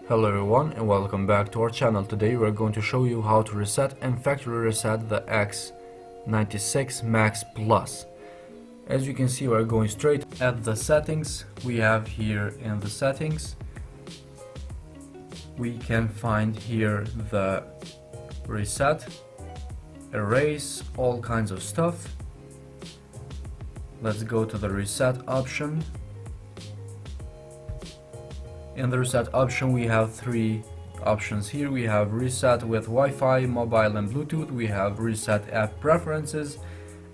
Hello everyone and welcome back to our channel. Today we're going to show you how to reset and factory reset the X96 Max Plus. As you can see, we're going straight at the settings. We have here in the settings, we can find here the reset, erase, all kinds of stuff. Let's go to the reset option. In the reset option we have three options here. We have reset with Wi-Fi, mobile and Bluetooth, we have reset app preferences,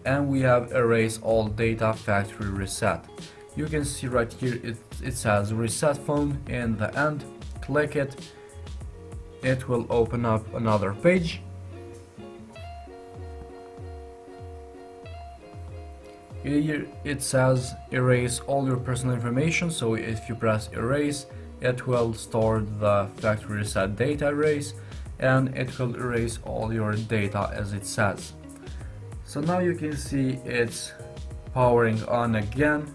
and we have erase all data factory reset. You can see right here it says reset phone in the end. Click it, it will open up another page. Here it says erase all your personal information, so if you press erase, it will store the factory reset data erase and it will erase all your data as it says. So now you can see it's powering on again.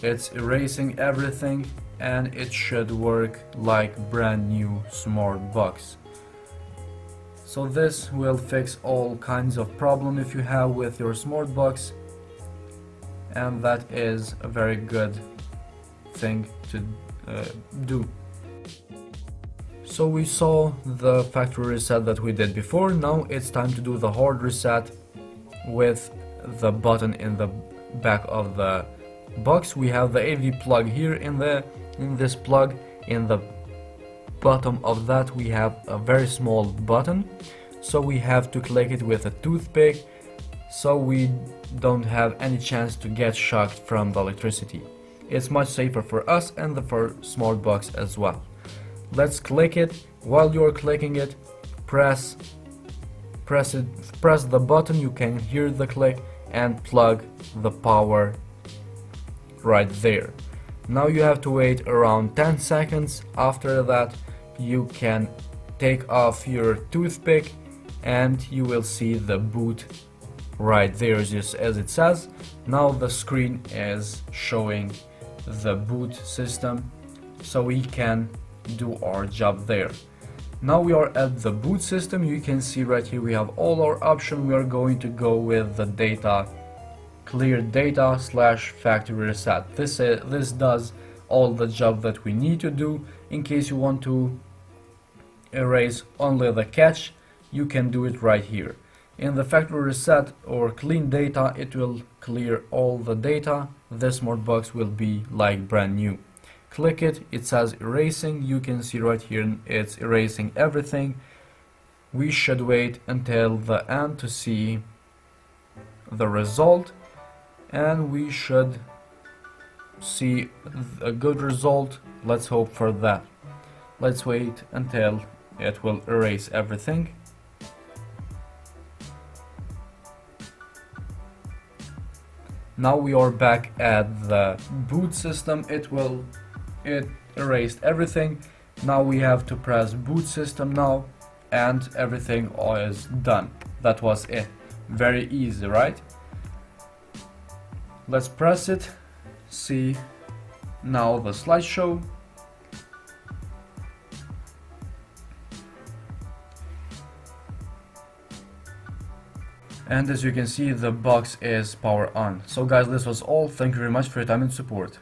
It's erasing everything and it should work like brand new smart box. So this will fix all kinds of problem if you have with your smart box, and that is a very good thing to do. So we saw the factory reset that we did before. Now it's time to do the hard reset with the button in the back of the box. We have the AV plug here in this plug. In the bottom of that we have a very small button, so we have to click it with a toothpick so we don't have any chance to get shocked from the electricity. It's much safer for us and for smart box as well. Let's click it. While you're clicking it, press the button. You can hear the click and plug the power right there. Now you have to wait around 10 seconds. After that you can take off your toothpick and you will see the boot right there, just as it says. Now the screen is showing the boot system, so we can do our job there. Now we are at the boot system. You can see right here we have all our options. We are going to go with the data, clear data / factory reset. This does all the job that we need to do. In case you want to erase only the cache, you can do it right here. In the factory reset or clean data, it will clear all the data. This smart box will be like brand new. Click it, it says erasing. You can see right here it's erasing everything. We should wait until the end to see the result, and we should see a good result. Let's hope for that. Let's wait until it will erase everything. Now we are back at the boot system. It erased everything. Now we have to press boot system now and everything is done. That was it. Very easy, right? Let's press it. See now the slideshow. And as you can see, the box is power on. So guys, this was all. Thank you very much for your time and support.